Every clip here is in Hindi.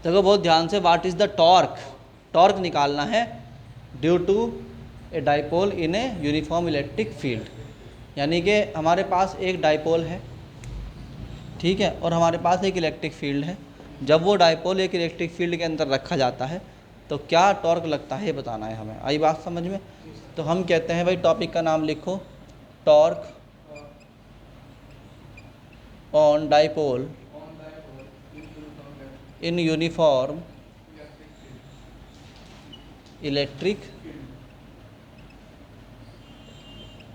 देखो बहुत ध्यान से, what is the torque, torque निकालना है due to a dipole in a uniform electric field. यानी कि हमारे पास एक डाइपोल है, ठीक है, और हमारे पास एक इलेक्ट्रिक फील्ड है। जब वो डाइपोल एक इलेक्ट्रिक फील्ड के अंदर रखा जाता है तो क्या टॉर्क लगता है ये बताना है हमें। आई बात समझ में? तो हम कहते हैं भाई टॉपिक का नाम लिखो, torque on dipole in uniform electric,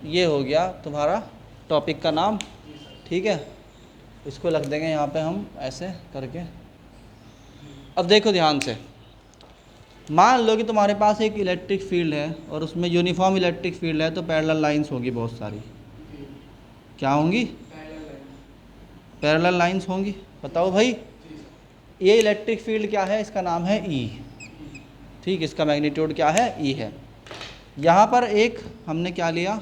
ये हो गया तुम्हारा टॉपिक का नाम, ठीक है। इसको रख देंगे यहाँ पे हम ऐसे करके। अब देखो ध्यान से, मान लो कि तुम्हारे पास एक इलेक्ट्रिक फील्ड है और उसमें यूनिफॉर्म इलेक्ट्रिक फील्ड है, तो पैरेलल लाइंस होगी बहुत सारी। क्या होंगी? पैरेलल लाइंस होंगी। बताओ भाई, ये इलेक्ट्रिक फील्ड क्या है? इसका नाम है ई, ठीक, इसका मैग्नीट्यूड क्या है? ई है। यहाँ पर एक हमने क्या लिया,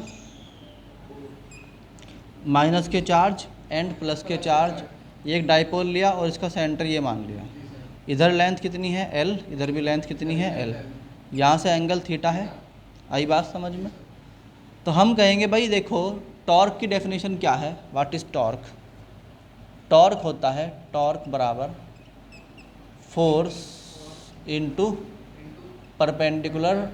माइनस के चार्ज एंड प्लस के चार्ज, ये एक डाइपोल लिया और इसका सेंटर ये मान लिया। इधर लेंथ कितनी है? एल, इधर भी लेंथ कितनी है? एल। यहाँ से एंगल थीटा है। आई बात समझ में? तो हम कहेंगे भाई देखो, टॉर्क की डेफिनेशन क्या है? What is torque? टॉर्क होता है, टॉर्क बराबर फोर्स इनटू परपेंडिकुलर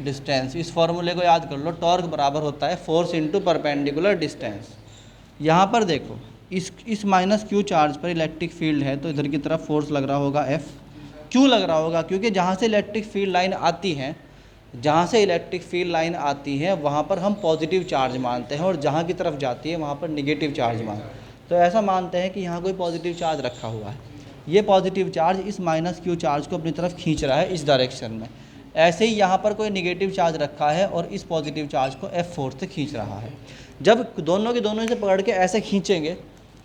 डिस्टेंस। इस फॉर्मूले को याद कर लो, टॉर्क बराबर होता है फोर्स इनटू परपेंडिकुलर डिस्टेंस। यहाँ पर देखो, इस माइनस क्यू चार्ज पर इलेक्ट्रिक फील्ड है, तो इधर की तरफ फोर्स लग रहा होगा एफ। क्यों लग रहा होगा? क्योंकि जहाँ से इलेक्ट्रिक फील्ड लाइन आती है, जहाँ से इलेक्ट्रिक फील्ड लाइन आती है वहाँ पर हम पॉजिटिव चार्ज मानते हैं, और जहाँ की तरफ जाती है वहाँ पर निगेटिव चार्ज मानते हैं। तो ऐसा मानते हैं कि यहाँ कोई पॉजिटिव चार्ज रखा हुआ है, ये पॉजिटिव चार्ज इस माइनस क्यू चार्ज को अपनी तरफ खींच रहा है इस डायरेक्शन में। ऐसे ही यहाँ पर कोई निगेटिव चार्ज रखा है और इस पॉजिटिव चार्ज को एफ फोर्स से खींच रहा है। जब दोनों के दोनों से पकड़ के ऐसे खींचेंगे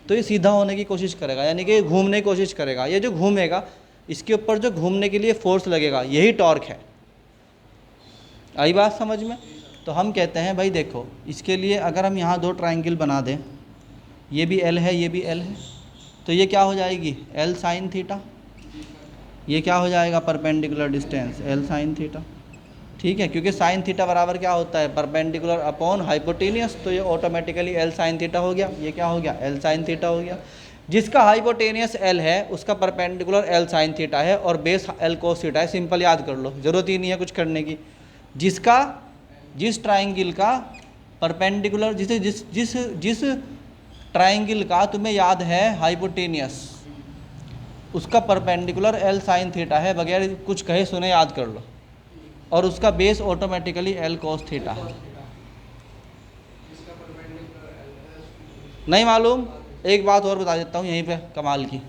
तो ये सीधा होने की कोशिश करेगा, यानी कि घूमने की कोशिश करेगा। ये जो घूमेगा, इसके ऊपर जो घूमने के लिए फोर्स लगेगा, यही टॉर्क है। आई बात समझ में? तो हम कहते हैं भाई देखो, इसके लिए अगर हम यहाँ दो ट्रायंगल बना दें, ये भी एल है, ये भी एल है, तो ये क्या हो जाएगी? L sine theta. ये क्या हो जाएगा? Perpendicular distance L sine theta, ठीक है। क्योंकि साइन थीटा बराबर क्या होता है? परपेंडिकुलर अपॉन हाइपोटेनियस, तो ये ऑटोमेटिकली एल साइन थीटा हो गया। ये क्या हो गया? एल साइन थीटा हो गया। जिसका हाइपोटेनियस एल है उसका परपेंडिकुलर एल साइन थीटा है और बेस एल कोस थीटा है। सिंपल याद कर लो, ज़रूरत ही नहीं है कुछ करने की। जिस ट्राइंगल का परपेंडिकुलर, जिस ट्राइंगल का तुम्हें याद है हाइपोटेनियस, उसका परपेंडिकुलर एल साइन थीटा है, बगैर कुछ कहे सुने याद कर लो, और उसका base automatically L cos theta है। नहीं मालूम? एक बात और बता देता हूँ यहीं पे कमाल की,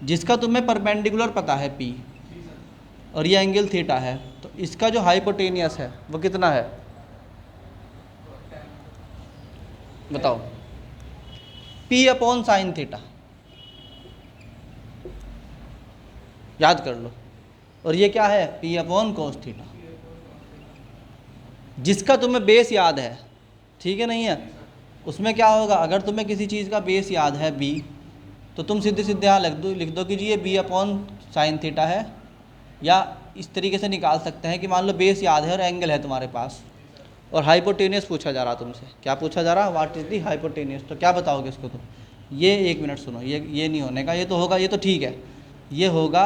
जिसका तुम्हें परपेंडिकुलर पता है पी और ये एंगल थीटा है, तो इसका जो हाइपोटेनियस है वो कितना है? बताओ। पी अपॉन साइन थीटा, याद कर लो। और ये क्या है? P upon cos theta. जिसका तुम्हें बेस याद है, ठीक है, नहीं है, उसमें क्या होगा? अगर तुम्हें किसी चीज़ का बेस याद है बी, तो तुम सीधे सीधे यहाँ लिख दो कि जी ये बी अपॉन साइन थीटा है। या इस तरीके से निकाल सकते हैं कि मान लो बेस याद है और एंगल है तुम्हारे पास, और हाइपोटेनियस पूछा जा रहा तुमसे। क्या पूछा जा रहा? What is the hypotenuse. तो क्या बताओगे इसको तुम? ये एक मिनट सुनो, ये नहीं होने का, ये तो होगा, ये तो ठीक है। ये होगा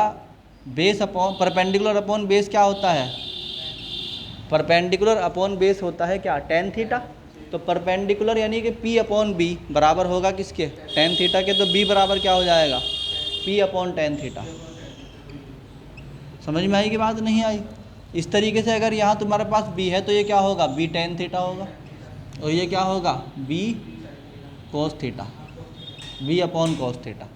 base upon perpendicular upon base. क्या होता है? परपेंडिकुलर अपॉन बेस होता है क्या? Tan theta. तो परपेंडिकुलर यानी कि पी अपॉन बी बराबर होगा किसके? टेन थीटा के। तो बी बराबर क्या हो जाएगा? P upon tan theta. समझ में आई कि बात नहीं आई? इस तरीके से अगर यहाँ तुम्हारे पास बी है तो ये क्या होगा? बी टेन थीटा होगा, और ये क्या होगा? B cos theta, B upon cos theta,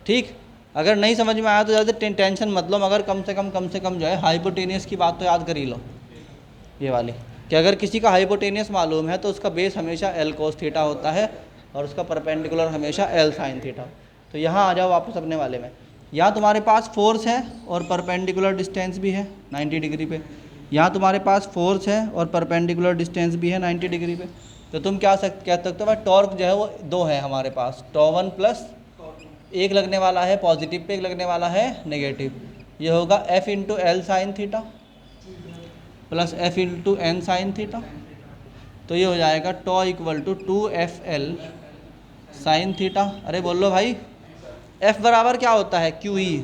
ठीक। अगर नहीं समझ में आया तो ज़्यादा टेंशन मत लो, मगर कम से कम जो है हाइपोटेनियस की बात तो याद कर ही लो, ये वाली, कि अगर किसी का हाइपोटेनियस मालूम है तो उसका बेस हमेशा एल कोस थीटा होता है और उसका परपेंडिकुलर हमेशा एल साइन थीटा। तो यहाँ आ जाओ वापस अपने वाले में। यहाँ तुम्हारे पास फोर्स है और परपेंडिकुलर डिस्टेंस भी है 90 डिग्री पे। यहाँ तुम्हारे पास फोर्स है और परपेंडिकुलर डिस्टेंस भी है 90 डिग्री पे। तो तुम क्या कह सकते हो भाई? टॉर्क जो है वो दो है हमारे पास, टॉ वन प्लस एक लगने वाला है पॉजिटिव पे, एक लगने वाला है नेगेटिव। ये होगा F into L sine theta plus F into N sine theta. तो ये हो जाएगा tau equal to 2FL sine theta. अरे बोल लो भाई, एफ बराबर क्या होता है? QE।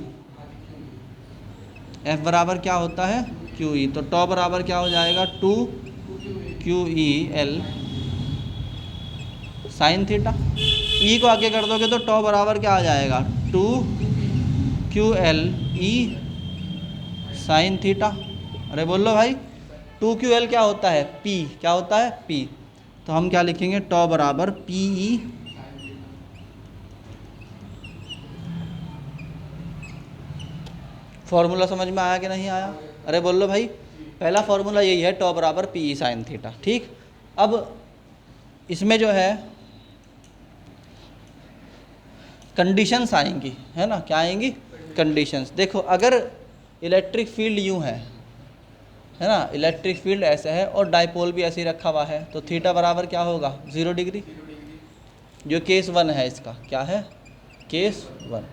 एफ बराबर क्या होता है? QE। तो टॉ बराबर क्या हो जाएगा? 2QEL sine theta. ई को आगे कर दोगे तो टॉ बराबर क्या आ जाएगा? 2QLE sign theta. अरे बोल लो भाई, 2QL क्या होता है? P। क्या होता है? P। तो हम क्या लिखेंगे? टॉ बराबर PE फॉर्मूला समझ में आया कि नहीं आया? अरे बोल लो भाई, पहला फॉर्मूला यही है, टॉ बराबर PE साइन थीटा। ठीक, अब इसमें जो है कंडीशंस आएंगी, है ना? क्या आएंगी? कंडीशंस। देखो, अगर इलेक्ट्रिक फील्ड यूँ है ना, इलेक्ट्रिक फील्ड ऐसे है और डाइपोल भी ऐसे ही रखा हुआ है, तो थीटा बराबर क्या होगा? 0 डिग्री। जो केस 1 है इसका, क्या है? केस 1।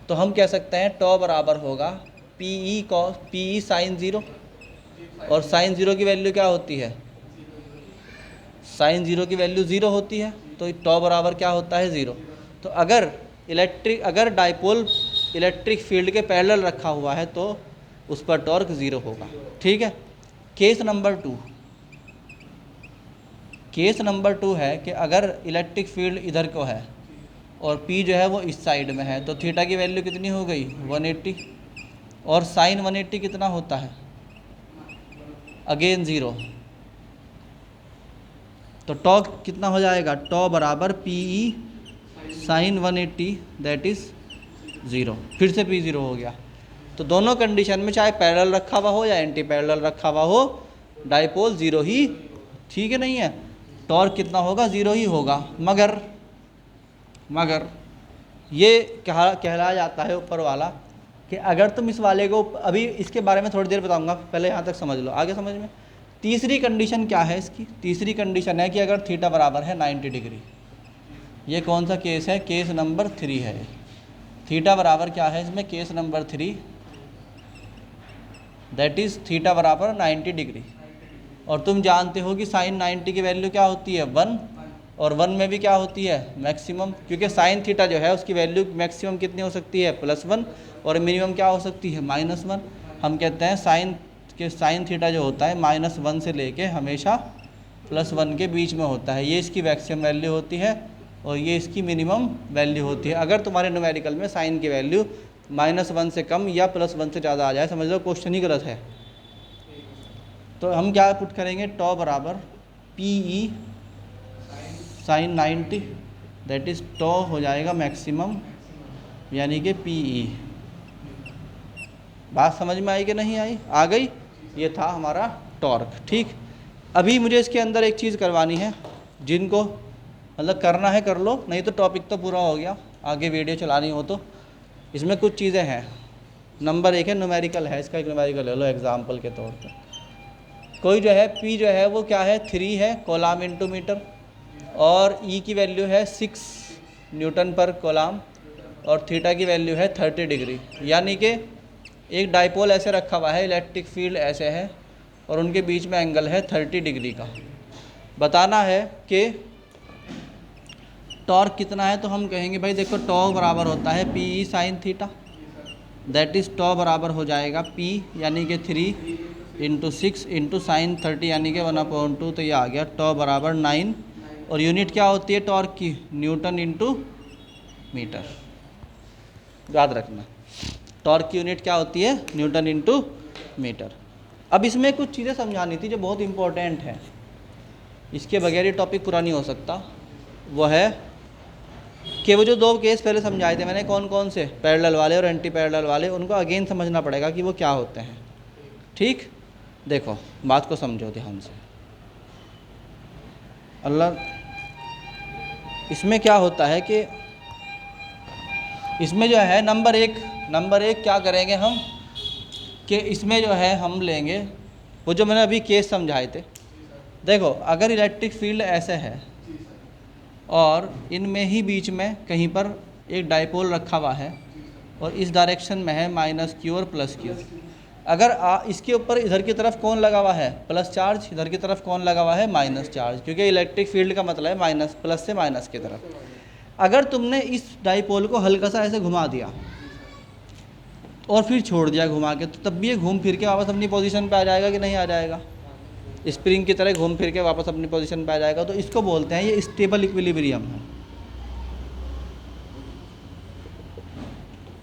तो हम कह सकते हैं टॉ बराबर होगा PE कॉस PE साइन 0, और साइन 0 की वैल्यू क्या होती है? साइन 0 की वैल्यू 0 होती है, तो टॉ बराबर क्या होता है? 0। तो अगर डाइपोल इलेक्ट्रिक फील्ड के पैरेलल रखा हुआ है तो उस पर टॉर्क 0 होगा। ठीक है। केस नंबर 2, केस नंबर 2 है कि अगर इलेक्ट्रिक फील्ड इधर को है और P जो है वो इस साइड में है, तो थीटा की वैल्यू कितनी हो गई? 180। और साइन 180 कितना होता है? अगेन 0। तो टॉ कितना हो जाएगा? टॉ बराबर PE साइन 180 दैट इज़ 0। फिर से P 0 हो गया। तो दोनों कंडीशन में, चाहे पैरेलल रखा हुआ हो या एंटी पैरेलल रखा हुआ हो, डाइपोल 0 ही, ठीक है नहीं है? टॉर्क कितना होगा? 0 ही होगा। मगर ये कहलाया जाता है ऊपर वाला कि अगर तुम इस वाले को, अभी इसके बारे में थोड़ी देर बताऊंगा, पहले यहाँ तक समझ लो, आगे समझ में। तीसरी कंडीशन क्या है इसकी? तीसरी कंडीशन है कि अगर थीटा बराबर है 90 डिग्री। ये कौन सा केस है? केस नंबर 3 है। थीटा बराबर क्या है इसमें? Case number 3 that is theta बराबर 90 डिग्री। और तुम जानते हो कि साइन 90 की वैल्यू क्या होती है? 1। और 1 में भी क्या होती है? मैक्सिमम। क्योंकि साइन थीटा जो है उसकी वैल्यू मैक्सिमम कितनी हो सकती है? +1। और मिनिमम क्या हो सकती है? -1। हम कहते हैं साइन थीटा जो होता है -1 से लेके हमेशा +1 के बीच में होता है। ये इसकी मैक्सिमम वैल्यू होती है और ये इसकी मिनिमम वैल्यू होती है। अगर तुम्हारे न्यूमेरिकल में साइन की वैल्यू -1 से कम या +1 से ज़्यादा आ जाए, समझ लो क्वेश्चन ही गलत है। तो हम क्या पुट करेंगे? टॉ बराबर PE साइन 90 दैट इज़ टॉ हो जाएगा मैक्सिमम, यानी कि PE। बात समझ में आई कि नहीं आई? आ गई? ये था हमारा टॉर्क। ठीक, अभी मुझे इसके अंदर एक चीज़ करवानी है, जिनको मतलब करना है कर लो, नहीं तो टॉपिक तो पूरा हो गया, आगे वीडियो चलानी हो तो। इसमें कुछ चीज़ें हैं। नंबर 1 है न्यूमेरिकल है, इसका एक न्यूमेरिकल ले लो एग्जाम्पल के तौर पर। कोई जो है P जो है वो क्या है? 3 है कोलाम इंटू मीटर, और E की वैल्यू है 6 न्यूटन पर कोलाम, और थीटा की वैल्यू है 30 डिग्री। यानी कि एक डाइपोल ऐसे रखा हुआ है, इलेक्ट्रिक फील्ड ऐसे है, और उनके बीच में एंगल है 30 डिग्री का। बताना है कि टॉर्क कितना है, तो हम कहेंगे भाई देखो, टॉ बराबर होता है PE sine theta, that is tau बराबर हो जाएगा P यानी कि 3 × 6 × साइन 30 यानी कि 1/2। तो ये आ गया टॉ बराबर 9। और यूनिट क्या होती है टॉर्क की? Newton into metre. याद रखना, टॉर्क की यूनिट क्या होती है? Newton into metre. अब इसमें कुछ चीज़ें समझानी थी जो बहुत इंपॉर्टेंट है, इसके बगैर ये टॉपिक पूरा नहीं हो सकता। वो है कि वो जो 2 केस पहले समझाए थे मैंने, कौन कौन से? पैरेलल वाले और एंटी पैरेलल वाले, उनको अगेन समझना पड़ेगा कि वो क्या होते हैं। ठीक, देखो बात को समझो ध्यान से। अल्लाह, इसमें क्या होता है कि इसमें जो है नंबर एक क्या करेंगे हम कि इसमें जो है हम लेंगे वो जो मैंने अभी केस समझाए थे। देखो, अगर इलेक्ट्रिक फील्ड ऐसे है और इनमें ही बीच में कहीं पर एक डाइपोल रखा हुआ है और इस डायरेक्शन में है माइनस क्यू और प्लस क्यू। अगर इसके ऊपर इधर की तरफ कौन लगा हुआ है, प्लस चार्ज, इधर की तरफ कौन लगा हुआ है, माइनस चार्ज, क्योंकि इलेक्ट्रिक फील्ड का मतलब है माइनस, प्लस से माइनस की तरफ। अगर तुमने इस डाइपोल को हल्का सा ऐसे घुमा दिया और फिर छोड़ दिया घुमा के, तो तब भी ये घूम फिर के वापस अपनी पोजीशन पे आ जाएगा कि नहीं आ जाएगा? स्प्रिंग की तरह घूम फिर के वापस अपनी पोजीशन पे आ जाएगा। तो इसको बोलते हैं ये स्टेबल इक्विलिब्रियम है।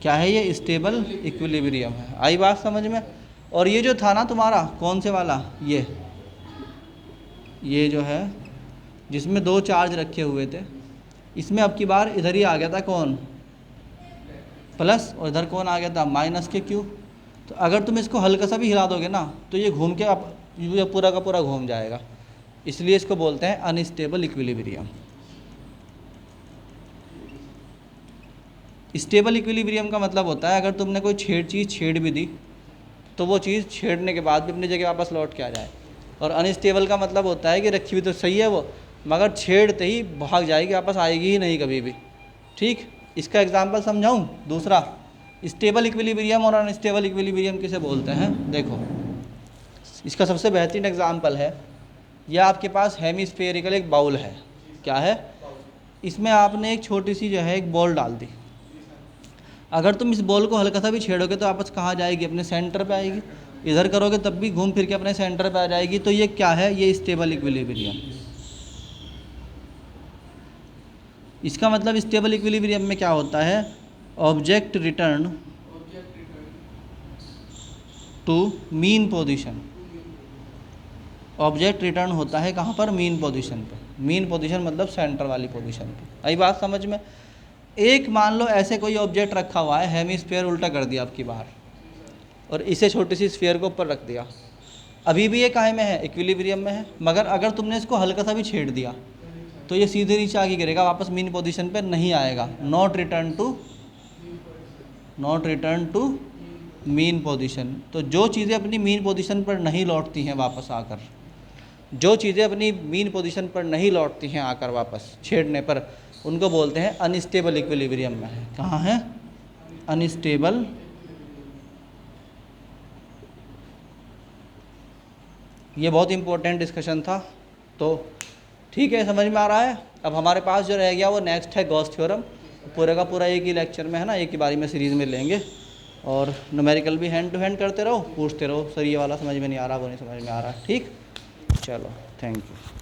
क्या है ये? स्टेबल इक्विलिब्रियम है। आई बात समझ में? और ये जो था ना तुम्हारा कौन से वाला, ये जो है जिसमें दो चार्ज रखे हुए थे, इसमें अब की बार इधर ही आ गया था कौन, प्लस, और इधर कौन आ गया था, माइनस के क्यू। तो अगर तुम इसको हल्का सा भी हिला दोगे ना तो ये घूम के अब ये पूरा का पूरा घूम जाएगा। इसलिए इसको बोलते हैं अनस्टेबल इक्विलिब्रियम। स्टेबल इक्विलिब्रियम का मतलब होता है अगर तुमने कोई चीज़ छेड़ भी दी तो वो चीज़ छेड़ने के बाद भी अपनी जगह वापस लौट के आ जाए। और अनस्टेबल का मतलब होता है कि रखी हुई तो सही है वो, मगर छेड़ते ही भाग जाएगी, वापस आएगी ही नहीं कभी भी। ठीक, इसका एग्जांपल समझाऊं? दूसरा, स्टेबल इक्विलिब्रियम और अनस्टेबल इक्विलिब्रियम किसे बोलते हैं? देखो, इसका सबसे बेहतरीन एग्जांपल है, यह आपके पास हेमिस्फेरिकल एक बाउल है। क्या है? इसमें आपने एक छोटी सी जो है एक बॉल डाल दी। अगर तुम इस बॉल को हल्का सा भी छेड़ोगे तो वापस कहाँ जाएगी? अपने सेंटर पे आएगी। इधर करोगे तब भी घूम फिर के अपने सेंटर पे आ जाएगी। तो ये क्या है? ये स्टेबल इक्विलिब्रियम। इसका मतलब स्टेबल इक्विलिब्रियम में क्या होता है? Object return to mean position. Object return होता है कहाँ पर? मीन पोजीशन पे। मीन पोजीशन मतलब सेंटर वाली पोजीशन पे। आई बात समझ में? एक मान लो ऐसे कोई ऑब्जेक्ट रखा हुआ है, हेमिस्फीयर उल्टा कर दिया आपकी बाहर और इसे छोटी सी स्फीयर को ऊपर रख दिया, अभी भी ये काहे में है? इक्विलिब्रियम में है। मगर अगर तुमने इसको हल्का सा भी छेड़ दिया तो ये सीधे नीचे आगे गिरेगा, वापस मीन पोजीशन पे नहीं आएगा। Not return to mean position. तो जो चीज़ें अपनी मीन पोजीशन पर नहीं लौटती हैं वापस आकर, जो चीज़ें अपनी मीन पोजीशन पर नहीं लौटती हैं आकर वापस छेड़ने पर, उनको बोलते हैं अनस्टेबल इक्विलिब्रियम में है। कहाँ है? अनस्टेबल ये बहुत इंपॉर्टेंट डिस्कशन था। तो ठीक है, समझ में आ रहा है? अब हमारे पास जो रह गया वो नेक्स्ट है गॉस थ्योरम। पूरे का पूरा एक ही लेक्चर में है ना, एक ही बारी में सीरीज़ में लेंगे। और न्यूमेरिकल भी हैंड टू हैंड करते रहो, पूछते रहो, सर ये वाला समझ में नहीं आ रहा, वो नहीं समझ में आ रहा। ठीक, चलो, थैंक यू।